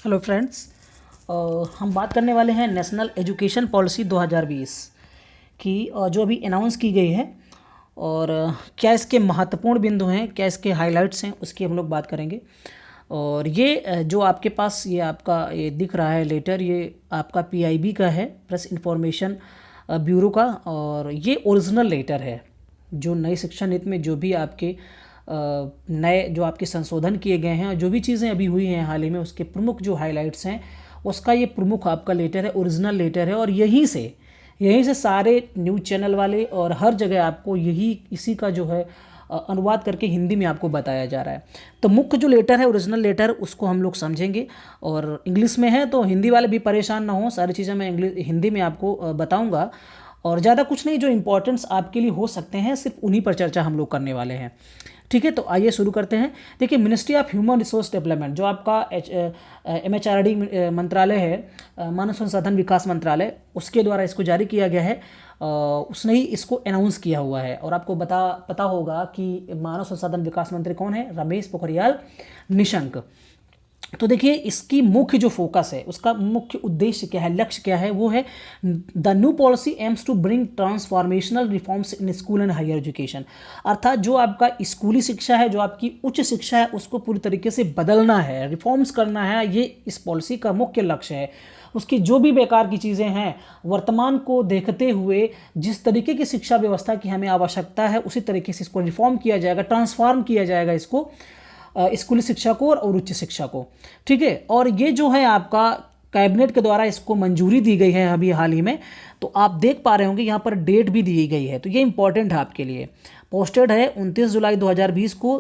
Hello friends. हम बात करने वाले हैं नेशनल एजुकेशन पॉलिसी 2020 की, जो अभी अनाउंस की गई है। और क्या इसके महत्वपूर्ण बिंदु हैं, क्या इसके हाइलाइट्स हैं, उसकी हम लोग बात करेंगे। और ये जो आपके पास ये आपका ये दिख रहा है लेटर, ये आपका पीआईबी का है, प्रेस इंफॉर्मेशन ब्यूरो का। और ये ओरिजिनल लेटर है जो नई शिक्षा नीति में जो भी आपके नए जो आपके संशोधन किए गए हैं और जो भी चीज़ें अभी हुई हैं हाल ही में, उसके प्रमुख जो हाइलाइट्स हैं उसका ये प्रमुख आपका लेटर है, ओरिजिनल लेटर है। और यहीं से सारे न्यूज़ चैनल वाले और हर जगह आपको इसी का जो है अनुवाद करके हिंदी में आपको बताया जा रहा है। तो मुख्य जो लेटर है, ओरिजिनल लेटर, उसको हम लोग समझेंगे। और इंग्लिश में है तो हिंदी वाले भी परेशान ना हो, सारी चीज़ें मैं हिंदी में आपको बताऊंगा। और ज़्यादा कुछ नहीं, जो इंपॉर्टेंट्स आपके लिए हो सकते हैं सिर्फ उन्हीं पर चर्चा हम लोग करने वाले हैं। ठीक है, तो आइए शुरू करते हैं। देखिए, ministry of human resource development जो आपका MHRD मंत्रालय है, मानव संसाधन विकास मंत्रालय, उसके द्वारा इसको जारी किया गया है। उसने ही इसको अनाउंस किया हुआ है। और आपको पता होगा कि मानव संसाधन विकास मंत्री कौन है? रमेश पोखरियाल निशंक। तो देखिए, इसकी मुख्य जो फोकस है, उसका मुख्य उद्देश्य क्या है, लक्ष्य क्या है, वो है the new policy aims to bring transformational reforms in school and higher education. अर्थात जो आपका स्कूली शिक्षा है, जो आपकी उच्च शिक्षा है, उसको पूरी तरीके से बदलना है, रिफॉर्म्स करना है। ये इस पॉलिसी का मुख्य लक्ष्य है। उसकी जो भी बेकार की चीज़ें हैं, वर्तमान को देखते हुए जिस तरीके की शिक्षा व्यवस्था की हमें आवश्यकता है, उसी तरीके से इसको रिफॉर्म किया जाएगा, ट्रांसफॉर्म किया जाएगा इसको, स्कूली शिक्षा को और उच्च शिक्षा को। ठीक है, और ये जो है आपका कैबिनेट के द्वारा इसको मंजूरी दी गई है अभी हाल ही में। तो आप देख पा रहे होंगे यहाँ पर डेट भी दी गई है, तो ये इंपॉर्टेंट है आपके लिए। पोस्टेड है 29 जुलाई 2020 को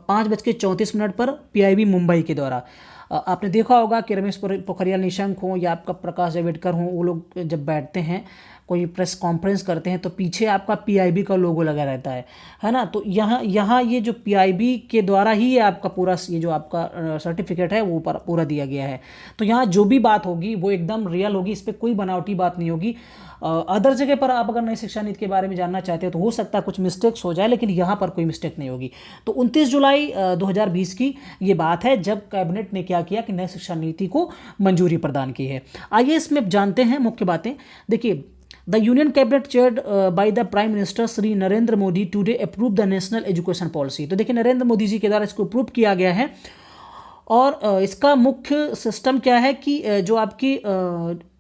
5:34 पर PIB मुंबई के द्वारा। आपने देखा होगा कि रमेश पोखरियाल निशंक हो या आपका प्रकाश जावड़ेकर हो, वो लोग जब बैठते हैं, कोई प्रेस कॉन्फ्रेंस करते हैं, तो पीछे आपका PIB का लोगो लगा रहता है ना। तो यहाँ ये जो PIB के द्वारा ही ये आपका पूरा ये जो आपका सर्टिफिकेट है वो पूरा दिया गया है। तो यहाँ जो भी बात होगी वो एकदम रियल होगी, इस पर कोई बनावटी बात नहीं होगी। अदर जगह पर आप अगर नई शिक्षा नीति के बारे में जानना चाहते हो तो हो सकता है कुछ मिस्टेक्स हो जाए, लेकिन यहाँ पर कोई मिस्टेक नहीं होगी। तो 29 जुलाई 2020 की ये बात है जब कैबिनेट ने क्या किया कि नई शिक्षा नीति को मंजूरी प्रदान की है। आइए इसमें जानते हैं मुख्य बातें। देखिए, the union cabinet chaired by the prime minister Shri Narendra Modi today approve the national education policy. तो देखिए, नरेंद्र मोदी जी के द्वारा इसको अप्रूव किया गया है। और इसका मुख्य सिस्टम क्या है कि जो आपकी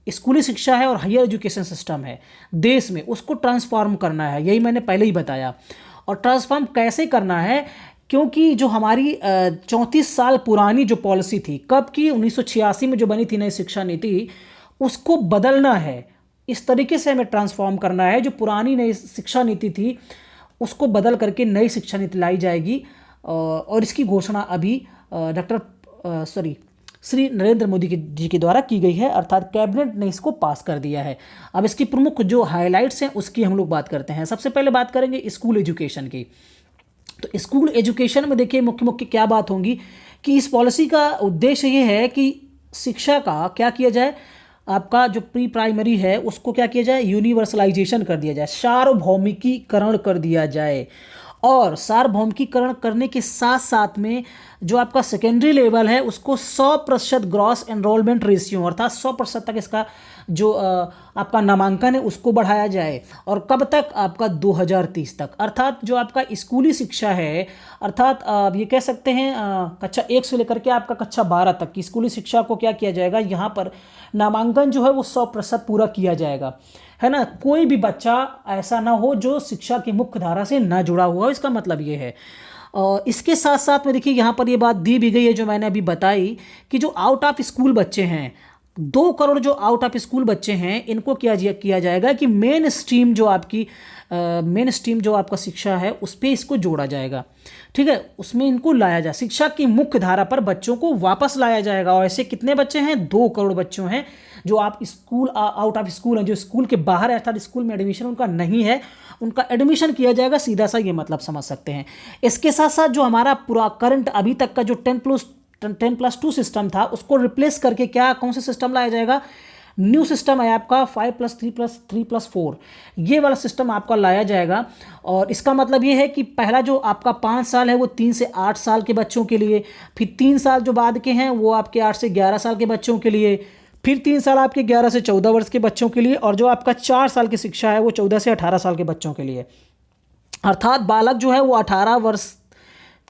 स्कूली शिक्षा है और हायर एजुकेशन सिस्टम है देश में, उसको ट्रांसफॉर्म करना है। यही मैंने पहले ही बताया। और ट्रांसफॉर्म कैसे करना है, क्योंकि जो हमारी 34 साल पुरानी जो पॉलिसी थी, कब की, 1986 में जो बनी थी नई शिक्षा नीति, उसको बदलना है। इस तरीके से हमें ट्रांसफॉर्म करना है। जो पुरानी नई शिक्षा नीति थी उसको बदल करके नई शिक्षा नीति लाई जाएगी। और इसकी घोषणा अभी श्री नरेंद्र मोदी जी के द्वारा की गई है, अर्थात कैबिनेट ने इसको पास कर दिया है। अब इसकी प्रमुख जो हाइलाइट्स हैं उसकी हम लोग बात करते हैं। सबसे पहले बात करेंगे स्कूल एजुकेशन की। तो स्कूल एजुकेशन में देखिए मुख्य क्या बात होंगी कि इस पॉलिसी का उद्देश्य ये है कि शिक्षा का क्या किया जाए, आपका जो प्री प्राइमरी है उसको क्या किया जाए, यूनिवर्सलाइजेशन कर दिया जाए, सार्वभौमिकीकरण कर दिया जाए। और सार्वभौमिकीकरण करने के साथ साथ में जो आपका सेकेंडरी लेवल है उसको 100% ग्रॉस एनरोलमेंट रेशियो, अर्थात 100% तक इसका जो आपका नामांकन है उसको बढ़ाया जाए। और कब तक? आपका 2030 तक। अर्थात जो आपका स्कूली शिक्षा है, अर्थात आप ये कह सकते हैं कक्षा 1 से लेकर के आपका कक्षा 12 तक की स्कूली शिक्षा को क्या किया जाएगा, यहाँ पर नामांकन जो है वो 100% पूरा किया जाएगा, है ना। कोई भी बच्चा ऐसा ना हो जो शिक्षा की मुख्य धारा से ना जुड़ा हुआ हो, इसका मतलब ये है। और इसके साथ साथ में देखिए यहाँ पर ये बात दी भी गई है जो मैंने अभी बताई कि जो आउट ऑफ स्कूल बच्चे हैं, 2 करोड़ जो आउट ऑफ स्कूल बच्चे हैं, इनको किया जाएगा कि मेन स्ट्रीम जो आपका शिक्षा है उस पर इसको जोड़ा जाएगा। ठीक है, उसमें इनको लाया जाए, शिक्षा की मुख्य धारा पर बच्चों को वापस लाया जाएगा। और ऐसे कितने बच्चे हैं? 2 करोड़ बच्चों हैं जो आप स्कूल आउट ऑफ स्कूल हैं, जो स्कूल के बाहर है, अर्थात स्कूल में एडमिशन उनका नहीं है, उनका एडमिशन किया जाएगा। सीधा सा ये मतलब समझ सकते हैं। इसके साथ साथ जो हमारा पूरा करंट अभी तक का जो 10+2 सिस्टम था उसको रिप्लेस करके कौन सा सिस्टम लाया जाएगा? न्यू सिस्टम है आपका 5+3+3+4, ये वाला सिस्टम आपका लाया जाएगा। और इसका मतलब ये है कि पहला जो आपका 5 साल है वो 3 से 8 साल के बच्चों के लिए, फिर 3 साल जो बाद के हैं वो आपके 8 से 11 साल के बच्चों के लिए, फिर 3 साल आपके 11 से 14 वर्ष के बच्चों के लिए, और जो आपका 4 साल की शिक्षा है वो 14 से 18 साल के बच्चों के लिए। अर्थात बालक जो है वो 18 वर्ष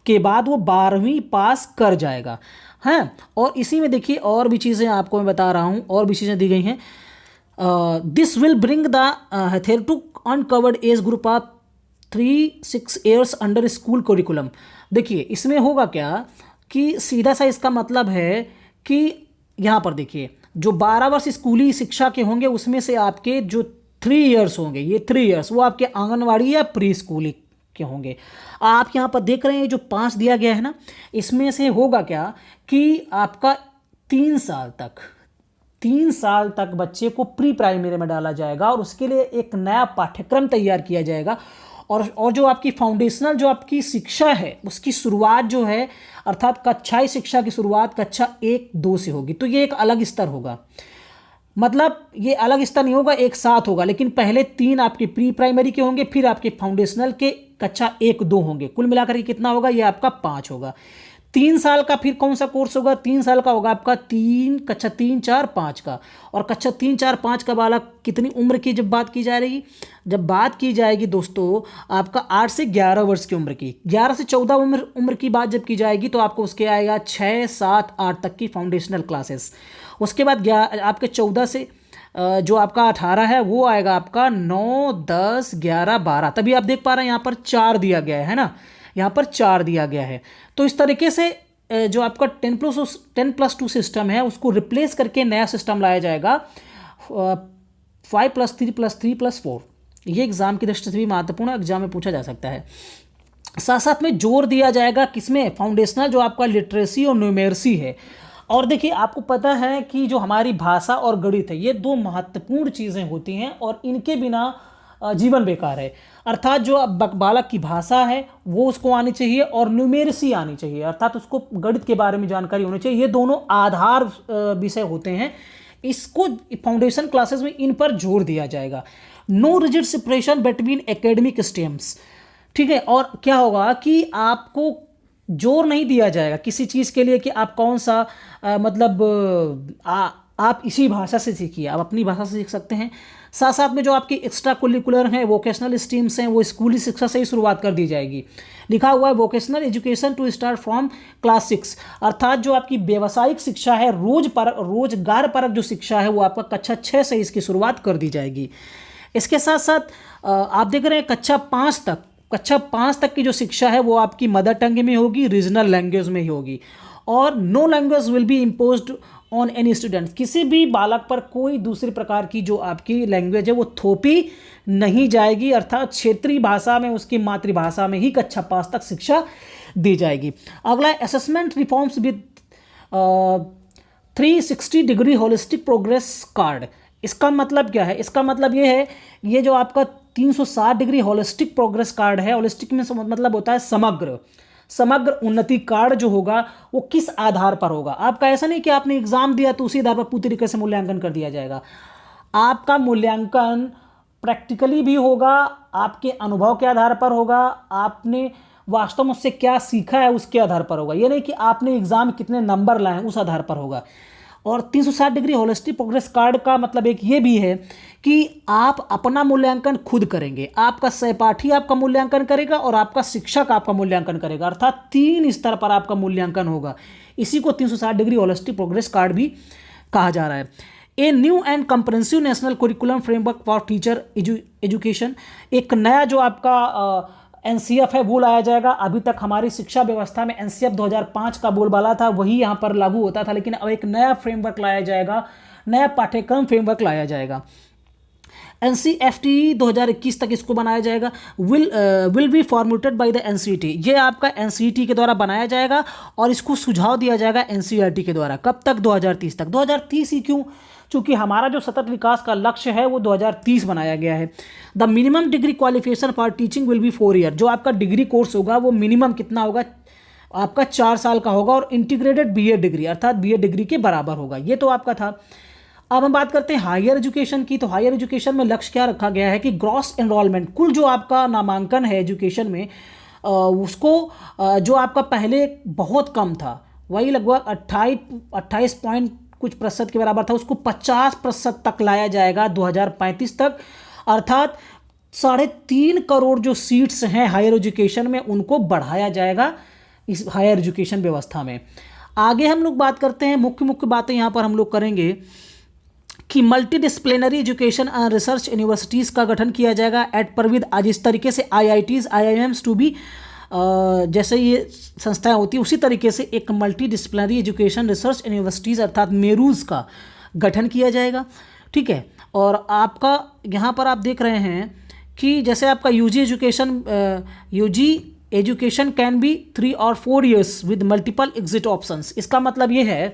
के बाद वो 12वीं पास कर जाएगा, हैं। और इसी में देखिए और भी चीज़ें आपको मैं बता रहा हूँ, और भी चीज़ें दी गई हैं। This will bring the hitherto uncovered age group of 3-6 years under school curriculum. देखिए इसमें होगा क्या कि सीधा सा इसका मतलब है कि यहाँ पर देखिए जो 12 वर्ष स्कूली शिक्षा के होंगे उसमें से आपके जो 3 ईयर्स होंगे, ये 3 ईयर्स वो आपके आंगनवाड़ी या प्री स्कूली के होंगे। आप यहाँ पर देख रहे हैं जो 5 दिया गया है ना, इसमें से होगा क्या कि आपका 3 साल तक बच्चे को प्री प्राइमरी में डाला जाएगा और उसके लिए एक नया पाठ्यक्रम तैयार किया जाएगा। और जो आपकी फाउंडेशनल जो आपकी शिक्षा है उसकी शुरुआत जो है, अर्थात कक्षाई शिक्षा की शुरुआत कक्षा 1-2 से होगी। तो ये एक अलग स्तर होगा, मतलब ये अलग स्तर नहीं होगा, एक साथ होगा, लेकिन पहले 3 आपके प्री प्राइमरी के होंगे, फिर आपके फाउंडेशनल के कक्षा 1-2 होंगे। कुल मिलाकर के कितना होगा, ये आपका 5 होगा। 3 साल का फिर कौन सा कोर्स होगा, 3 साल का होगा आपका कक्षा 3, 4, 5 का। और कक्षा 3, 4, 5 का बालक कितनी उम्र की जब बात की जा रही, जब बात की जाएगी दोस्तों आपका 8 से 11 वर्ष की उम्र की, 11 से 14 उम्र की बात जब की जाएगी तो आपको उसके आएगा 6, 7, 8 तक की फाउंडेशनल क्लासेस। उसके बाद आपके 14 से जो आपका 18 है वो आएगा आपका 9, 10, 11, 12। तभी आप देख पा रहे हैं यहाँ पर 4 दिया गया है ना, यहाँ पर 4 दिया गया है। तो इस तरीके से जो आपका 10+2 सिस्टम है उसको रिप्लेस करके नया सिस्टम लाया जाएगा 5+3+3+4। ये एग्जाम की दृष्टि से भी महत्वपूर्ण एग्जाम में पूछा जा सकता है। साथ साथ में जोर दिया जाएगा किसमें, फाउंडेशनल जो आपका लिटरेसी और न्यूमेरसी है। और देखिए आपको पता है कि जो हमारी भाषा और गणित है ये 2 महत्वपूर्ण चीज़ें होती हैं और इनके बिना जीवन बेकार है। अर्थात जो बालक की भाषा है वो उसको आनी चाहिए और न्यूमेरसी आनी चाहिए, अर्थात उसको गणित के बारे में जानकारी होनी चाहिए। ये दोनों आधार विषय होते हैं, इसको फाउंडेशन क्लासेस में इन पर जोर दिया जाएगा। No rigid separation between academic streams, ठीक है। और क्या होगा कि आपको जोर नहीं दिया जाएगा किसी चीज़ के लिए कि आप कौन सा आप इसी भाषा से सीखिए, आप अपनी भाषा से सीख सकते हैं। साथ साथ में जो आपकी एक्स्ट्रा कुरिकुलर हैं, वोकेशनल स्ट्रीम्स हैं, वो स्कूली शिक्षा से ही शुरुआत कर दी जाएगी। लिखा हुआ है vocational education to start from class 6, अर्थात जो आपकी व्यावसायिक शिक्षा है, रोजगार परक जो शिक्षा है वो आपका कक्षा 6 से इसकी शुरुआत कर दी जाएगी। इसके साथ साथ आप देख रहे हैं कक्षा 5 तक की जो शिक्षा है वो आपकी मदर टंग में होगी, रीजनल लैंग्वेज में ही होगी। और no language will be imposed on any student, किसी भी बालक पर कोई दूसरी प्रकार की जो आपकी लैंग्वेज है वो थोपी नहीं जाएगी, अर्थात क्षेत्रीय भाषा में उसकी मातृभाषा में ही कक्षा 5 तक शिक्षा दी जाएगी। अगला assessment reforms with 360 degree holistic progress card. इसका मतलब क्या है, इसका मतलब ये है, ये जो आपका 360 डिग्री होलिस्टिक प्रोग्रेस कार्ड है, होलिस्टिक में मतलब होता है समग्र उन्नति कार्ड जो होगा वो किस आधार पर होगा। आपका ऐसा नहीं कि आपने एग्जाम दिया तो उसी आधार पर पूरी तरीके से मूल्यांकन कर दिया जाएगा। आपका मूल्यांकन प्रैक्टिकली भी होगा, आपके अनुभव के आधार पर होगा, आपने वास्तव में उससे क्या सीखा है उसके आधार पर होगा। ये नहीं कि आपने एग्जाम में कितने नंबर लाए हैं उस आधार पर होगा। और 360 डिग्री होलिस्टिक प्रोग्रेस कार्ड का मतलब एक ये भी है कि आप अपना मूल्यांकन खुद करेंगे, आपका सहपाठी आपका मूल्यांकन करेगा और आपका शिक्षक आपका मूल्यांकन करेगा, अर्थात 3 स्तर पर आपका मूल्यांकन होगा। इसी को 360 डिग्री होलिस्टिक प्रोग्रेस कार्ड भी कहा जा रहा है। A new and comprehensive national curriculum framework for teacher education, एक नया जो आपका एनसीएफ है वो लाया जाएगा। अभी तक हमारी शिक्षा व्यवस्था में एनसीएफ 2005 का बोलबाला था, वही यहाँ पर लागू होता था, लेकिन अब एक नया फ्रेमवर्क लाया जाएगा, नया पाठ्यक्रम फ्रेमवर्क लाया जाएगा। एनसीएफटी 2021 तक इसको बनाया जाएगा। Will be formulated by the NCET, ये आपका एनसीईटी के द्वारा बनाया जाएगा और इसको सुझाव दिया जाएगा एनसीईआरटी के द्वारा। कब तक, 2030 तक। 2030 ही क्यों, चूँकि हमारा जो सतत विकास का लक्ष्य है वो 2030 बनाया गया है। The minimum degree qualification for teaching will be 4 year, जो आपका डिग्री कोर्स होगा वो मिनिमम कितना होगा, आपका 4 साल का होगा और इंटीग्रेटेड बीए डिग्री अर्थात बीए डिग्री के बराबर होगा। ये तो आपका था। अब हम बात करते हैं हायर एजुकेशन की। तो हायर एजुकेशन में लक्ष्य क्या रखा गया है कि ग्रॉस एनरोलमेंट, कुल जो आपका नामांकन है एजुकेशन में, उसको जो आपका पहले बहुत कम था, वही लगभग 28 पॉइंट कुछ प्रतिशत के बराबर था, उसको 50% तक लाया जाएगा 2035 तक। अर्थात 3.5 करोड़ जो सीट्स हैं हायर एजुकेशन में, उनको बढ़ाया जाएगा इस हायर एजुकेशन व्यवस्था में। आगे हम लोग बात करते हैं, मुख्य मुख्य बातें यहाँ पर हम लोग करेंगे कि multi disciplinary education and research universities का गठन किया जाएगा एट परविद। आज इस तरीके से IITs IIMs टू बी जैसे ये संस्थाएं होती है, उसी तरीके से एक multi disciplinary education research universities अर्थात मेरूज का गठन किया जाएगा। ठीक है, और आपका यहाँ पर आप देख रहे हैं कि जैसे आपका यूजी एजुकेशन कैन बी 3 और 4 years with multiple exit options. इसका मतलब ये है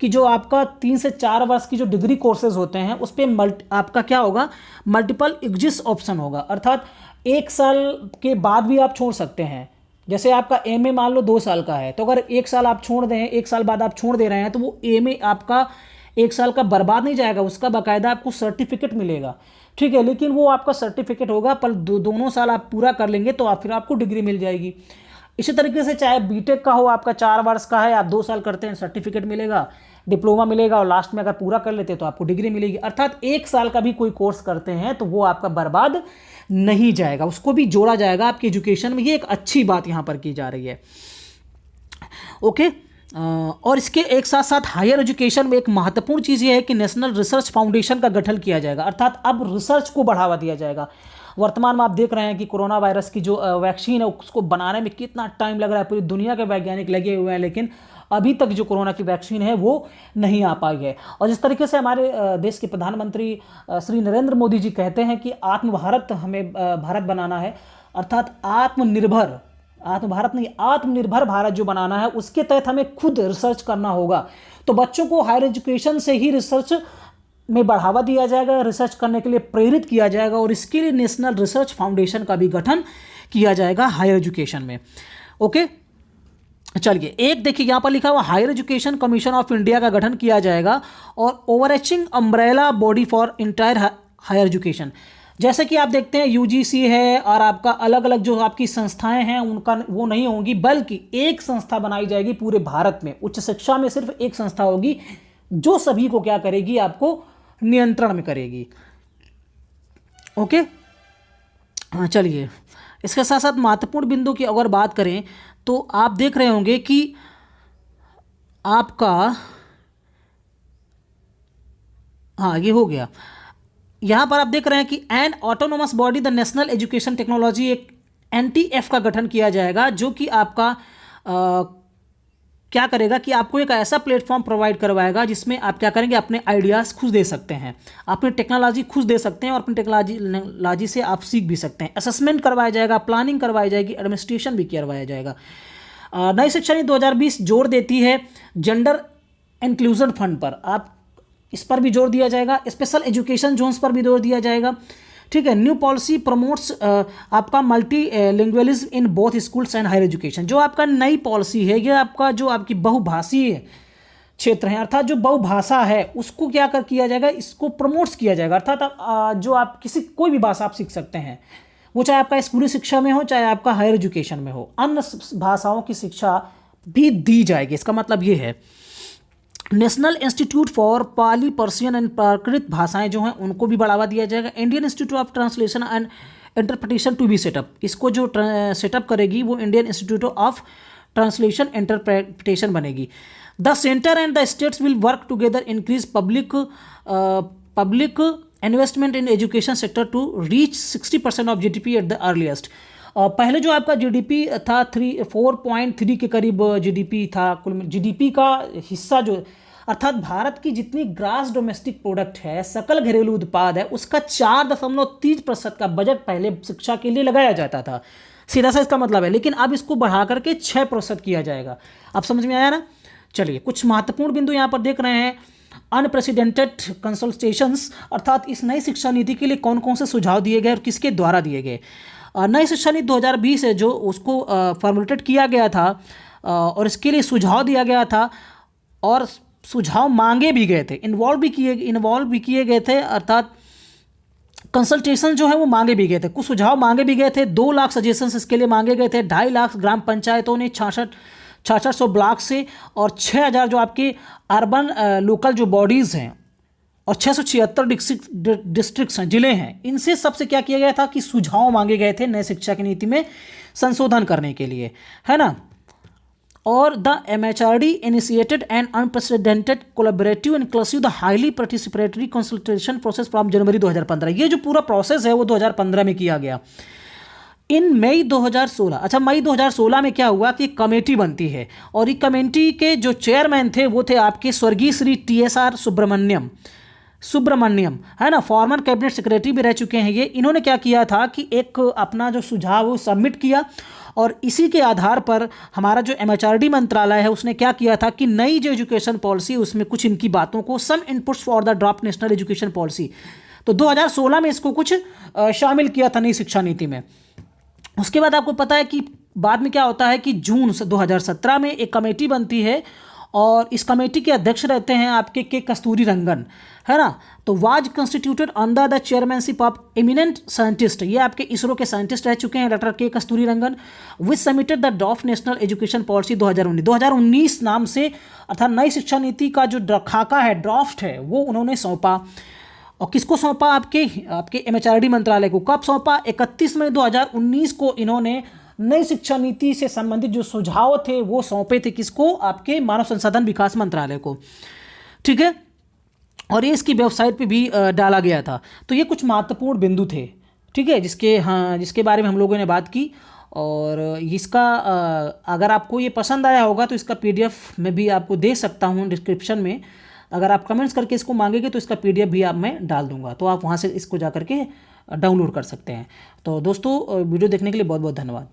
कि जो आपका 3 से 4 वर्ष की जो डिग्री कोर्सेज होते हैं उस पर आपका क्या होगा, मल्टीपल एग्जिट ऑप्शन होगा। अर्थात 1 साल के बाद भी आप छोड़ सकते हैं। जैसे आपका MA मान लो 2 साल का है, तो अगर 1 साल आप छोड़ दें, 1 साल बाद आप छोड़ दे रहे हैं, तो वो MA आपका 1 साल का बर्बाद नहीं जाएगा, उसका बाकायदा आपको सर्टिफिकेट मिलेगा। ठीक है, लेकिन वो आपका सर्टिफिकेट होगा, पर दोनों साल आप पूरा कर लेंगे तो फिर आपको डिग्री मिल जाएगी। इसी तरीके से चाहे बीटेक का हो, आपका 4 वर्ष का है, आप 2 साल करते हैं, सर्टिफिकेट मिलेगा, डिप्लोमा मिलेगा, और लास्ट में अगर पूरा कर लेते हैं तो आपको डिग्री मिलेगी। अर्थात 1 साल का भी कोई कोर्स करते हैं तो वो आपका बर्बाद नहीं जाएगा, उसको भी जोड़ा जाएगा आपकी एजुकेशन में। ये एक अच्छी बात यहाँ पर की जा रही है। ओके, और इसके एक साथ साथ हायर एजुकेशन में एक महत्वपूर्ण चीज़ ये है कि नेशनल रिसर्च फाउंडेशन का गठन किया जाएगा। अर्थात अब रिसर्च को बढ़ावा दिया जाएगा। वर्तमान में आप देख रहे हैं कि कोरोना वायरस की जो वैक्सीन है उसको बनाने में कितना टाइम लग रहा है, पूरी दुनिया के वैज्ञानिक लगे हुए हैं, लेकिन अभी तक जो कोरोना की वैक्सीन है वो नहीं आ पाई है। और जिस तरीके से हमारे देश के प्रधानमंत्री श्री नरेंद्र मोदी जी कहते हैं कि भारत हमें भारत बनाना है, अर्थात आत्मनिर्भर भारत जो बनाना है, उसके तहत हमें खुद रिसर्च करना होगा। तो बच्चों को हायर एजुकेशन से ही रिसर्च में बढ़ावा दिया जाएगा, रिसर्च करने के लिए प्रेरित किया जाएगा, और इसके लिए नेशनल रिसर्च फाउंडेशन का भी गठन किया जाएगा हायर एजुकेशन में। ओके, चलिए, एक देखिए यहाँ पर लिखा हुआ higher education commission of India का गठन किया जाएगा, और overarching umbrella body for entire higher education. जैसे कि आप देखते हैं UGC है, और आपका अलग अलग जो आपकी संस्थाएं हैं उनका वो नहीं होंगी, बल्कि एक संस्था बनाई जाएगी पूरे भारत में। उच्च शिक्षा में सिर्फ एक संस्था होगी जो सभी को क्या करेगी, आपको नियंत्रण में करेगी। ओके, हाँ, चलिए, इसके साथ साथ महत्वपूर्ण बिंदु की अगर बात करें तो आप देख रहे होंगे कि आपका, हाँ, ये हो गया। यहाँ पर आप देख रहे हैं कि N autonomous body the national education technology, एक NTF का गठन किया जाएगा, जो कि आपका क्या करेगा कि आपको एक ऐसा प्लेटफॉर्म प्रोवाइड करवाएगा जिसमें आप क्या करेंगे, अपने आइडियाज़ खुद दे सकते हैं, अपनी टेक्नोलॉजी खुद दे सकते हैं, और अपनी टेक्नोलॉजी से आप सीख भी सकते हैं। असेसमेंट करवाया जाएगा, प्लानिंग करवाई जाएगी, एडमिनिस्ट्रेशन भी करवाया जाएगा। नई शिक्षा नीति 2020 जोर देती है जेंडर इंक्लूजन फंड पर, आप इस पर भी जोर दिया जाएगा। स्पेशल एजुकेशन जोन्स पर भी जोर दिया जाएगा। ठीक है, न्यू पॉलिसी प्रमोट्स आपका multilingualism in both schools and higher education. जो आपका नई पॉलिसी है, ये आपका जो आपकी बहुभाषीय क्षेत्र है, अर्थात जो बहुभाषा है उसको क्या किया जाएगा, इसको प्रमोट्स किया जाएगा। अर्थात जो आप कोई भी भाषा आप सीख सकते हैं, वो चाहे आपका स्कूली शिक्षा में हो, चाहे आपका हायर एजुकेशन में हो, अन्य भाषाओं की शिक्षा भी दी जाएगी। इसका मतलब ये है national institute for Pali, Persian and Prakrit भाषाएं जो हैं उनको भी बढ़ावा दिया जाएगा। Indian institute of translation and interpretation to be set up, इसको जो सेटअप करेगी वो Indian institute of translation interpretation बनेगी। The centre and the states will work together increase public investment in education sector to reach 60% of GDP at the earliest. पहले जो आपका GDP था 4.3 के करीब GDP था, कुल GDP का हिस्सा जो, अर्थात भारत की जितनी ग्रास डोमेस्टिक प्रोडक्ट है, सकल घरेलू उत्पाद है, उसका 4.30% का बजट पहले शिक्षा के लिए लगाया जाता था। सीधा सा इसका मतलब है, लेकिन अब इसको बढ़ा करके 6% किया जाएगा। अब समझ में आया ना। चलिए, कुछ महत्वपूर्ण बिंदु यहाँ पर देख रहे हैं। अनप्रेसिडेंटेड कंसल्टेशंस, अर्थात इस नई शिक्षा नीति के लिए कौन कौन से सुझाव दिए गए और किसके द्वारा दिए गए। नई शिक्षा नीति 2020 है जो उसको फॉर्मुलेटेड किया गया था और इसके लिए सुझाव दिया गया था, और सुझाव मांगे भी गए थे, इन्वॉल्व भी किए गए थे, अर्थात कंसल्टेशन जो है वो मांगे भी गए थे, कुछ सुझाव मांगे भी गए थे। 2 लाख सजेशंस इसके लिए मांगे गए थे। 2.5 लाख ग्राम पंचायतों ने 6600 ब्लॉक से, और 6000 जो आपके अर्बन लोकल जो बॉडीज़ हैं, और 676 डिस्ट्रिक्ट्स हैं, जिले हैं, इनसे सबसे क्या किया गया था कि सुझाव मांगे गए थे नए शिक्षा की नीति में संशोधन करने के लिए, है ना। और the MHRD initiated an unprecedented collaborative inclusive the highly participatory consultation process from January 2015। ये जो पूरा प्रोसेस है वो 2015 में किया गया। इन मई 2016, अच्छा मई 2016 में क्या हुआ कि कमेटी बनती है, और ये कमेटी के जो चेयरमैन थे वो थे आपके स्वर्गीय श्री TSR सुब्रमण्यम, है ना, फॉर्मर कैबिनेट सेक्रेटरी भी रह चुके हैं ये। इन्होंने क्या किया था कि एक अपना जो सुझाव वो सबमिट किया, और इसी के आधार पर हमारा जो MHRD मंत्रालय है उसने क्या किया था कि नई जो एजुकेशन पॉलिसी, उसमें कुछ इनकी बातों को, some inputs for the draft national education policy, तो 2016 में इसको कुछ शामिल किया था नई शिक्षा नीति में। उसके बाद आपको पता है कि बाद में क्या होता है कि जून 2017 में एक कमेटी बनती है, और इस कमेटी के अध्यक्ष रहते हैं आपके के कस्तूरी रंगन, है ना। तो was constituted under the chairmanship of eminent scientist, ये आपके इसरो के साइंटिस्ट रह चुके हैं, doctor K Kasturirangan, which submitted the draft national education policy 2019 नाम से, अर्थात नई शिक्षा नीति का जो खाका है, ड्राफ्ट है, वो उन्होंने सौंपा। और किसको सौंपा? आपके MHRD मंत्रालय को। कब सौंपा? 31 मई 2019 को इन्होंने नई शिक्षा नीति से संबंधित जो सुझाव थे वो सौंपे थे किसको? आपके मानव संसाधन विकास मंत्रालय को, ठीक है। और ये इसकी वेबसाइट पे भी डाला गया था। तो ये कुछ महत्वपूर्ण बिंदु थे, ठीक है, जिसके बारे में हम लोगों ने बात की। और इसका अगर आपको ये पसंद आया होगा तो इसका PDF मैं भी आपको दे सकता हूँ डिस्क्रिप्शन में। अगर आप कमेंट्स करके इसको मांगेंगे तो इसका PDF भी मैं डाल दूंगा, तो आप वहाँ से इसको जा करके डाउनलोड कर सकते हैं। तो दोस्तों वीडियो देखने के लिए बहुत बहुत धन्यवाद।